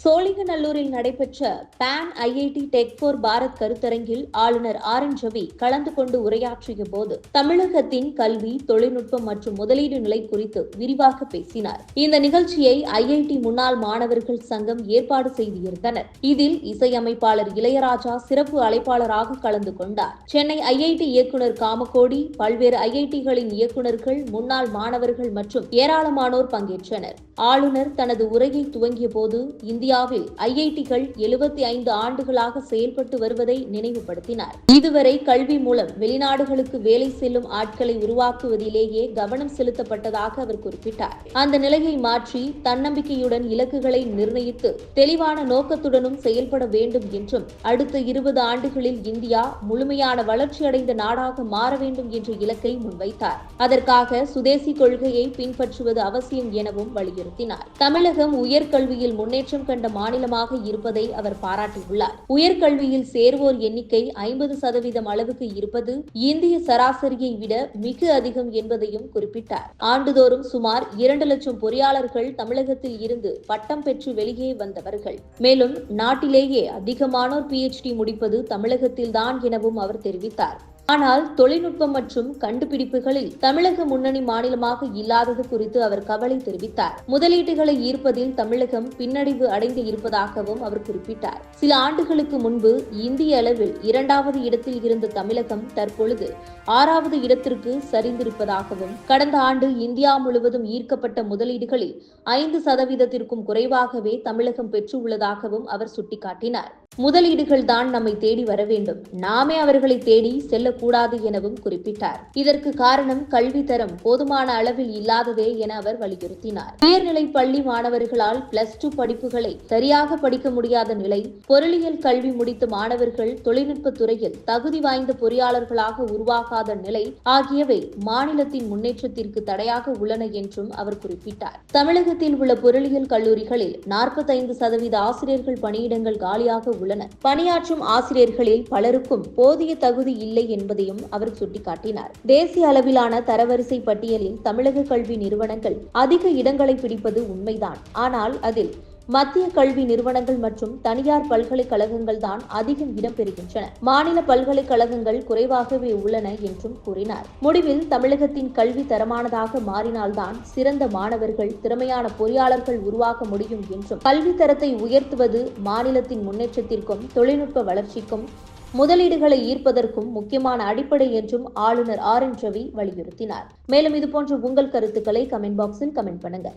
சோழிங்கநல்லூரில் நடைபெற்ற பான் IIT tech for Bharat கருத்தரங்கில் ஆளுநர் ஆர் என் ரவி கலந்து கொண்டு உரையாற்றிய போது தமிழகத்தின் கல்வி, தொழில்நுட்பம் மற்றும் முதலீடு நிலை குறித்து விரிவாக பேசினார். இந்த நிகழ்ச்சியை ஐஐடி முன்னாள் மாணவர்கள் சங்கம் ஏற்பாடு செய்திருந்தனர். இதில் இசையமைப்பாளர் இளையராஜா சிறப்பு அழைப்பாளராக கலந்து கொண்டார். சென்னை ஐஐடி இயக்குநர் காமகோடி, பல்வேறு ஐஐடிகளின் இயக்குநர்கள், முன்னாள் மாணவர்கள் மற்றும் ஏராளமானோர் பங்கேற்றனர். ஆளுநர் தனது உரையை துவங்கிய போது இந்தியாவில் ஐஐடிகள் 75 ஆண்டுகளாக செயல்பட்டு வருவதை நினைவுபடுத்தினார். இதுவரை கல்வி மூலம் வெளிநாடுகளுக்கு வேலை செல்லும் ஆட்களை உருவாக்குவதிலேயே கவனம் செலுத்தப்பட்டதாக அவர் குறிப்பிட்டார். அந்த நிலையை மாற்றி தன்னம்பிக்கையுடன் இலக்குகளை நிர்ணயித்து தெளிவான நோக்கத்துடனும் செயல்பட வேண்டும் என்றும், அடுத்த 20 ஆண்டுகளில் இந்தியா முழுமையான வளர்ச்சியடைந்த நாடாக மாற வேண்டும் என்ற இலக்கை முன்வைத்தார். அதற்காக சுதேசி கொள்கையை பின்பற்றுவது அவசியம் எனவும் வலியுறுத்தினார். தமிழகம் உயர்கல்வியில் முன்னேற்றம் கண்ட மாநிலமாக இருப்பதை அவர் பாராட்டியுள்ளார். உயர்கல்வியில் சேர்வோர் எண்ணிக்கை 50% அளவுக்கு இருப்பது இந்திய சராசரியை விட மிக அதிகம் என்பதையும் குறிப்பிட்டார். ஆண்டுதோறும் சுமார் 2 லட்சம் பொறியாளர்கள் தமிழகத்தில் இருந்து பட்டம் பெற்று வெளியே வந்தவர்கள். மேலும் நாட்டிலேயே அதிகமானோர் PhD முடிப்பது தமிழகத்தில்தான் எனவும் அவர் தெரிவித்தார். ஆனால் தொழில்நுட்பம் மற்றும் கண்டுபிடிப்புகளில் தமிழக முன்னணி மாநிலமாக இல்லாதது குறித்து அவர் கவலை தெரிவித்தார். முதலீடுகளை ஈர்ப்பதில் தமிழகம் பின்னடைவு அடைந்து இருப்பதாகவும் அவர் குறிப்பிட்டார். சில ஆண்டுகளுக்கு முன்பு இந்திய அளவில் 2வது இடத்தில் இருந்த தமிழகம் தற்பொழுது 6வது இடத்திற்கு சரிந்திருப்பதாகவும், கடந்த ஆண்டு இந்தியா முழுவதும் ஈர்க்கப்பட்ட முதலீடுகளில் 5% குறைவாகவே தமிழகம் பெற்றுள்ளதாகவும் அவர் சுட்டிக்காட்டினார். முதலீடுகள் தான் நம்மை தேடி வர வேண்டும், நாமே அவர்களை தேடி செல்லக்கூடாது எனவும் குறிப்பிட்டார். இதற்கு காரணம் கல்வி தரம் போதுமான அளவில் இல்லாததே என அவர் வலியுறுத்தினார். உயர்நிலை பள்ளி மாணவர்களால் +2 படிப்புகளை சரியாக படிக்க முடியாத நிலை, பொருளியல் கல்வி முடித்த மாணவர்கள் தொழில்நுட்ப துறையில் தகுதி வாய்ந்த பொறியாளர்களாக உருவாகாத நிலை ஆகியவை மாநிலத்தின் முன்னேற்றத்திற்கு தடையாக உள்ளன என்றும் அவர் குறிப்பிட்டார். தமிழகத்தில் உள்ள பொருளியல் கல்லூரிகளில் 45% ஆசிரியர்கள் பணியிடங்கள் காலியாக உள்ளன. பணியாற்றும் ஆசிரியர்களில் பலருக்கும் போதிய தகுதி இல்லை என்பதையும் அவர் சுட்டிக்காட்டினார். தேசிய அளவிலான தரவரிசை பட்டியலில் தமிழக கல்வி நிறுவனங்கள் அதிக இடங்களை பிடிப்பது உண்மைதான். ஆனால் அதில் மத்திய கல்வி நிறுவனங்கள் மற்றும் தனியார் பல்கலைக்கழகங்கள் தான் அதிகம் இடம்பெறுகின்றன. மாநில பல்கலைக்கழகங்கள் குறைவாகவே உள்ளன என்றும் கூறினார். முடிவில் தமிழகத்தின் கல்வி தரமானதாக மாறினால்தான் சிறந்த மாணவர்கள், திறமையான பொறியாளர்கள் உருவாக்க முடியும் என்றும், கல்வி தரத்தை உயர்த்துவது மாநிலத்தின் முன்னேற்றத்திற்கும் தொழில்நுட்ப வளர்ச்சிக்கும் முதலீடுகளை ஈர்ப்பதற்கும் முக்கியமான அடிப்படை என்றும் ஆளுநர் ஆர் என் ரவி வலியுறுத்தினார். மேலும் இதுபோன்ற உங்கள் கருத்துக்களை கமெண்ட் பாக்ஸில் கமெண்ட் பண்ணுங்க.